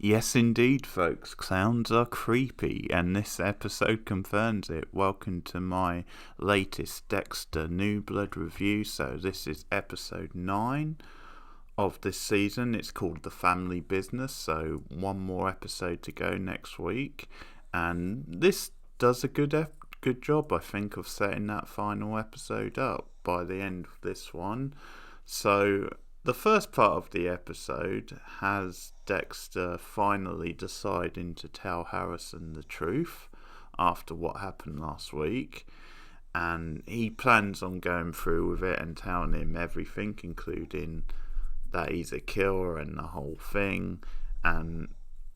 Yes, indeed, folks. Clowns are creepy, and this episode confirms it. Welcome to my latest Dexternewblood review. So, this is episode 9 of this season. It's called The Family Business. So, one more episode to go next week. And this does a good job, I think, of setting that final episode up by the end of this one. So, the first part of the episode has Dexter finally deciding to tell Harrison the truth after what happened last week, and he plans on going through with it and telling him everything, including that he's a killer and the whole thing. And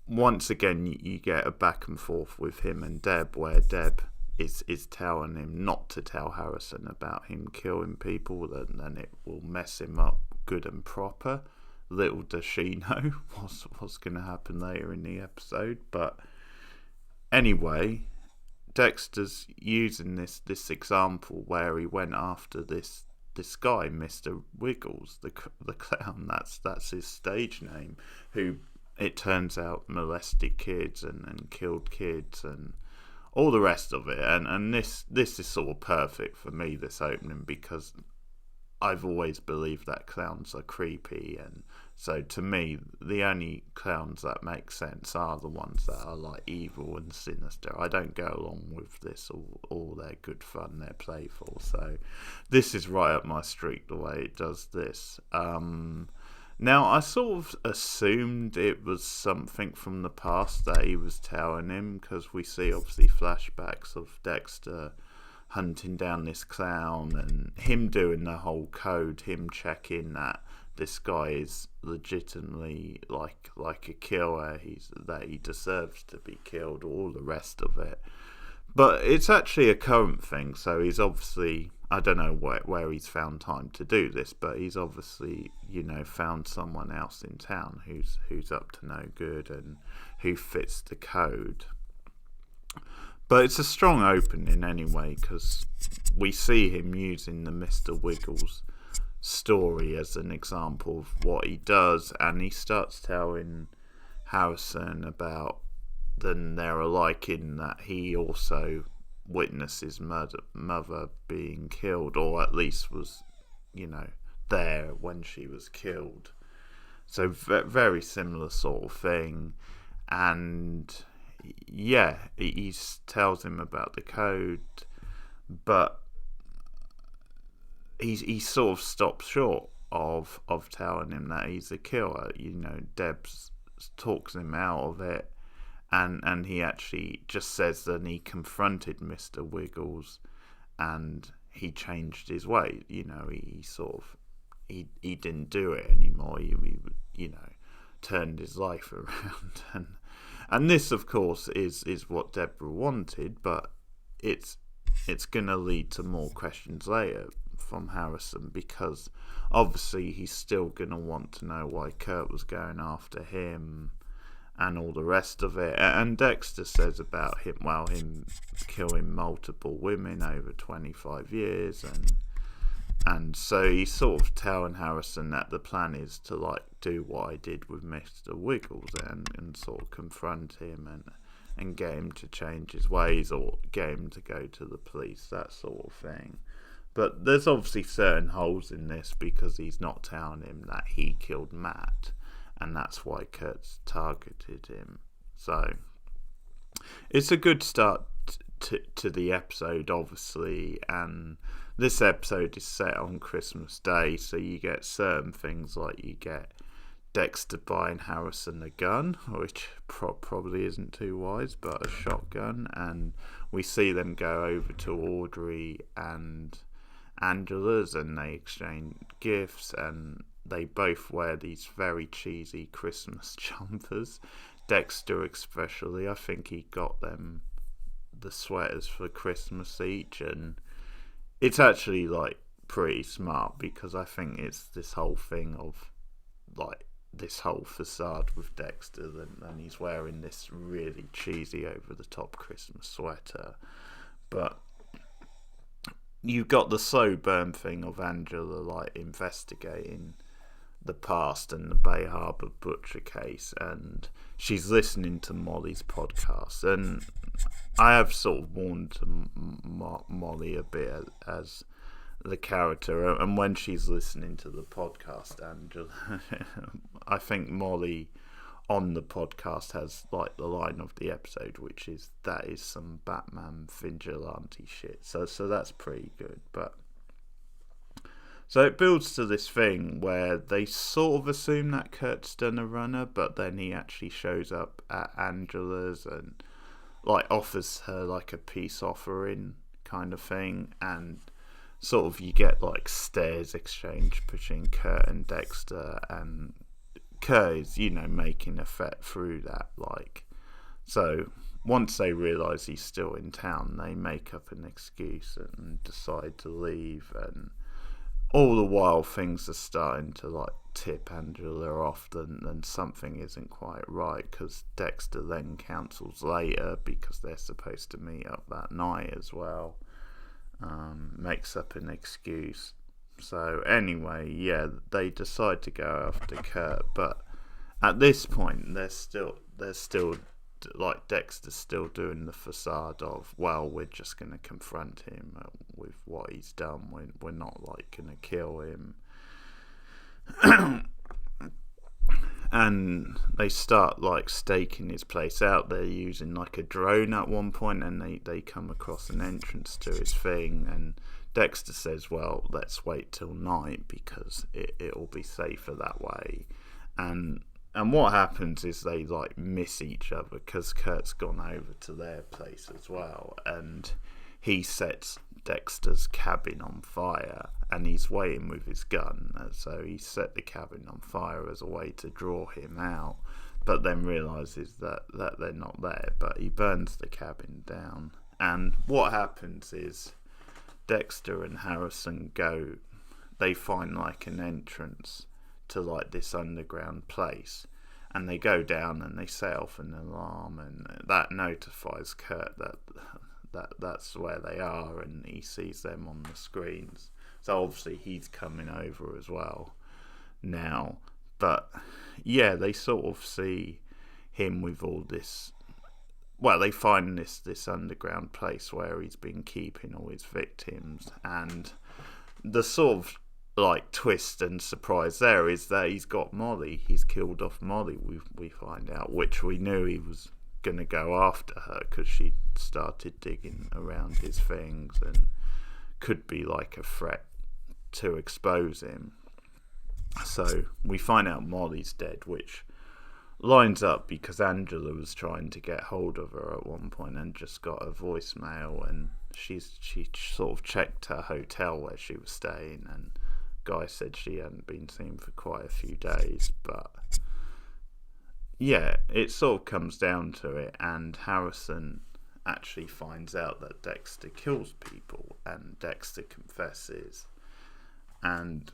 once again you get a back and forth with him and Deb, where Deb is telling him not to tell Harrison about him killing people, and then it will mess him up good and proper. Little does she know what's going to happen later in the episode. But anyway, Dexter's using this example where he went after this guy, Mr. Wiggles, the clown. That's his stage name, who it turns out molested kids and killed kids and all the rest of it. And this is sort of perfect for me, this opening, because I've always believed that clowns are creepy, and so to me the only clowns that make sense are the ones that are like evil and sinister. I don't go along with this all their good fun, they're playful. So this is right up my street, the way it does this. Now I sort of assumed it was something from the past that he was telling him, because we see obviously flashbacks of Dexter hunting down this clown and him doing the whole code, him checking that this guy is legitimately like a killer, that he deserves to be killed, all the rest of it. But it's actually a current thing, so he's obviously, I don't know where he's found time to do this, but he's obviously, found someone else in town who's up to no good and who fits the code. But it's a strong opening anyway, because we see him using the Mr. Wiggles story as an example of what he does, and he starts telling Harrison about they're alike in that he also witnessed his mother being killed, or at least was, there when she was killed. So very similar sort of thing. And yeah, he tells him about the code, but he sort of stops short of telling him that he's a killer. Debs talks him out of it, and he actually just says that he confronted Mr. Wiggles and he changed his way. He sort of he didn't do it anymore. He turned his life around. And this, of course, is what Deborah wanted, but it's going to lead to more questions later from Harrison, because obviously he's still going to want to know why Kurt was going after him and all the rest of it. And Dexter says about him killing multiple women over 25 years, and so he's sort of telling Harrison that the plan is to do what I did with Mr. Wiggles and sort of confront him and get him to change his ways, or get him to go to the police, that sort of thing. But there's obviously certain holes in this, because he's not telling him that he killed Matt, and that's why Kurt's targeted him. So it's a good start to the episode, obviously, and this episode is set on Christmas Day, so you get certain things like you get Dexter buying Harrison a gun, which probably isn't too wise, but a shotgun, and we see them go over to Audrey and Angela's, and they exchange gifts, and they both wear these very cheesy Christmas jumpers. Dexter especially, I think he got them the sweaters for Christmas each, and it's actually pretty smart, because I think it's this whole thing of this whole facade with Dexter, and he's wearing this really cheesy over the top Christmas sweater. But you've got the slow burn thing of Angela investigating the past and the Bay Harbour butcher case, and she's listening to Molly's podcast. And I have sort of warned to Molly a bit as the character, and when she's listening to the podcast, Angela, I think Molly on the podcast has like the line of the episode, which is, "That is some Batman vigilante shit." So that's pretty good. But so it builds to this thing where they sort of assume that Kurt's done a runner, but then he actually shows up at Angela's and like offers her like a peace offering kind of thing, and sort of you get like stares exchanged between Kurt and Dexter, and Kurt is, making a fet through that, like. So once they realise he's still in town, they make up an excuse and decide to leave, and all the while things are starting to like tip Angela off then something isn't quite right, because Dexter then cancels later because they're supposed to meet up that night as well. Makes up an excuse. So anyway, yeah, they decide to go after Kurt, but at this point they're still like, Dexter's still doing the facade of, well, we're just going to confront him with what he's done. We're not like going to kill him. And they start like staking his place out. They're using like a drone at one point, and they come across an entrance to his thing, and Dexter says, well, let's wait till night because it'll be safer that way. And what happens is they like miss each other because Kurt's gone over to their place as well, and he sets Dexter's cabin on fire, and he's waiting with his gun, so he set the cabin on fire as a way to draw him out, but then realises that they're not there, but he burns the cabin down. And what happens is Dexter and Harrison they find like an entrance to like this underground place, and they go down and they set off an alarm, and that notifies Kurt that's where they are, and he sees them on the screens. So obviously he's coming over as well now. But yeah, they sort of see him with all this. Well, they find this underground place where he's been keeping all his victims, and the sort of like twist and surprise there is that he's got Molly. He's killed off Molly. We find out, which we knew he was going to go after her because she started digging around his things and could be like a threat to expose him. So we find out Molly's dead, which lines up because Angela was trying to get hold of her at one point and just got a voicemail, and she sort of checked her hotel where she was staying, and Guy said she hadn't been seen for quite a few days. But yeah, it sort of comes down to it, and Harrison actually finds out that Dexter kills people, and Dexter confesses, and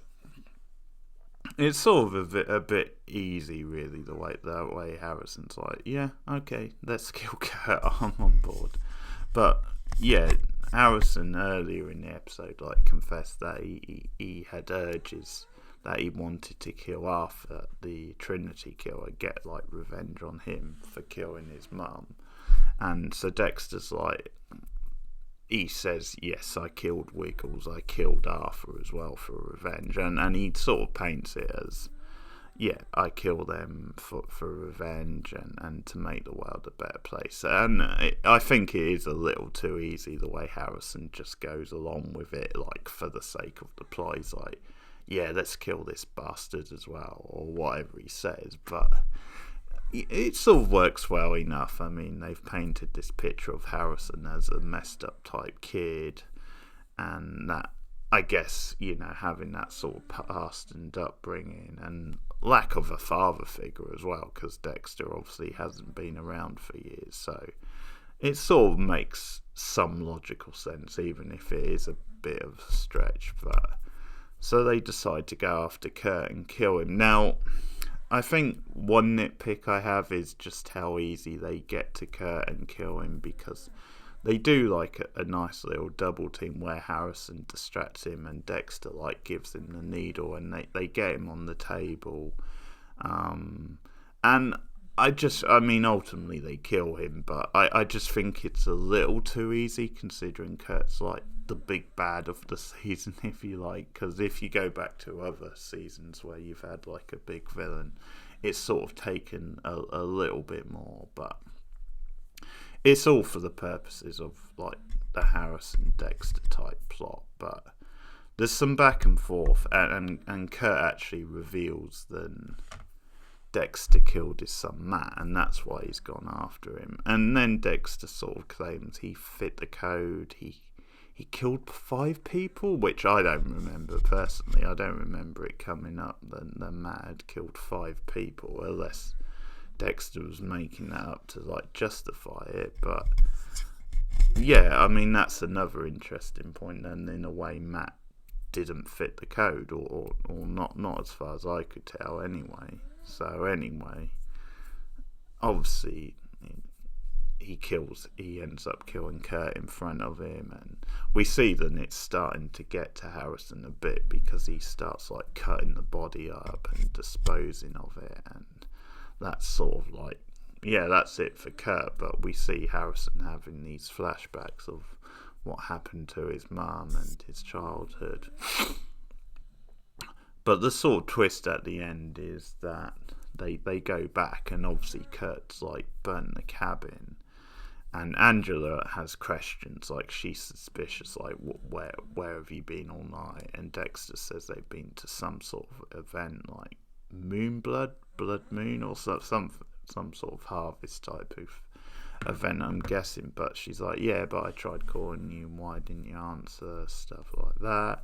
it's sort of a bit easy, really, the way Harrison's like, yeah, okay, let's kill Kurt, I'm on board. But yeah, Harrison earlier in the episode like confessed that he had urges that he wanted to kill Arthur, the Trinity killer, get like revenge on him for killing his mum. And so Dexter's like, he says, yes, I killed Wiggles, I killed Arthur as well for revenge, and he sort of paints it as, yeah, I kill them for revenge and to make the world a better place. And I think it is a little too easy the way Harrison just goes along with it, like for the sake of the plot. He's like, yeah, let's kill this bastard as well, or whatever he says. But it sort of works well enough. I mean, they've painted this picture of Harrison as a messed up type kid, and that, I guess, having that sort of past and upbringing and lack of a father figure as well, because Dexter obviously hasn't been around for years, so it sort of makes some logical sense, even if it is a bit of a stretch. But so they decide to go after Kurt and kill him. Now, I think one nitpick I have is just how easy they get to Kurt and kill him, because they do like a nice little double team where Harrison distracts him and Dexter like gives him the needle, and they get him on the table. And I mean, ultimately they kill him, but I just think it's a little too easy considering Kurt's like the big bad of the season, if you like. Because if you go back to other seasons where you've had like a big villain, it's sort of taken a little bit more, but it's all for the purposes of like the Harrison Dexter type plot. But there's some back and forth, and Kurt actually reveals that Dexter killed his son Matt, and that's why he's gone after him. And then Dexter sort of claims he fit the code. He killed 5 people, which I don't remember personally. I don't remember it coming up that Matt had killed 5 people, unless Dexter was making that up to like justify it. But yeah, I mean, that's another interesting point. And in a way, Matt didn't fit the code, or not as far as I could tell anyway. So anyway, obviously he ends up killing Kurt in front of him, and we see that it's starting to get to Harrison a bit, because he starts like cutting the body up and disposing of it, and that's sort of like, yeah, that's it for Kurt. But we see Harrison having these flashbacks of what happened to his mum and his childhood. But the sort of twist at the end is that they go back, and obviously Kurt's like burnt the cabin, and Angela has questions, like she's suspicious, like where have you been all night? And Dexter says they've been to some sort of event, like blood moon, or some sort of harvest type of event, I'm guessing. But she's like, yeah, but I tried calling you, why didn't you answer? Stuff like that.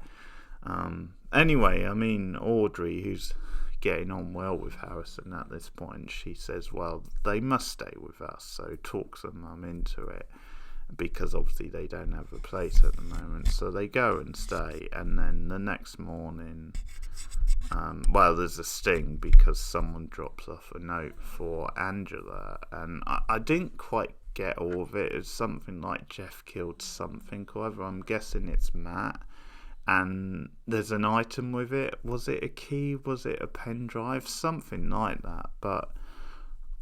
Anyway, I mean, Audrey, who's getting on well with Harrison at this point, she says, well, they must stay with us, so talks her mum into it, because obviously they don't have a place at the moment. So they go and stay, and then the next morning, there's a sting because someone drops off a note for Angela, and I didn't quite get all of it. It's something like Jeff killed something or other. I'm guessing it's Matt. And there's an item with it. Was it a key? Was it a pen drive? Something like that. But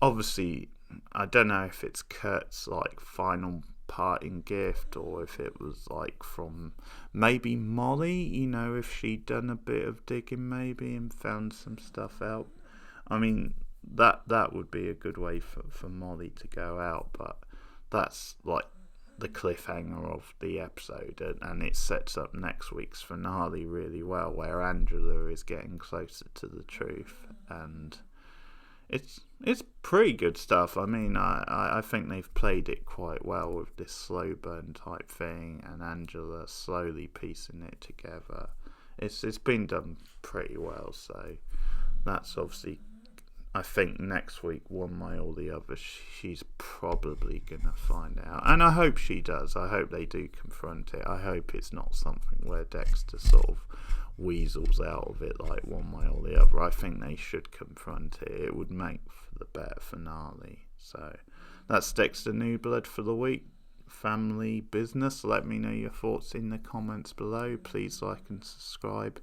obviously, I don't know if it's Kurt's like final parting gift, or if it was like from maybe Molly, if she'd done a bit of digging maybe and found some stuff out. I mean, that would be a good way for Molly to go out, but that's like the cliffhanger of the episode, and it sets up next week's finale really well, where Angela is getting closer to the truth, and it's pretty good stuff. I mean, I think they've played it quite well with this slow burn type thing, and Angela slowly piecing it together. It's been done pretty well, so that's obviously, I think next week, one way or the other, she's probably going to find out. And I hope she does. I hope they do confront it. I hope it's not something where Dexter sort of weasels out of it like one way or the other. I think they should confront it. It would make for the better finale. So that's Dexternewblood for the week. Family business. Let me know your thoughts in the comments below. Please like and subscribe.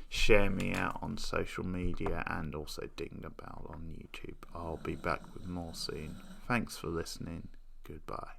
Share me out on social media, and also ding the bell on YouTube. I'll be back with more soon. Thanks for listening. Goodbye.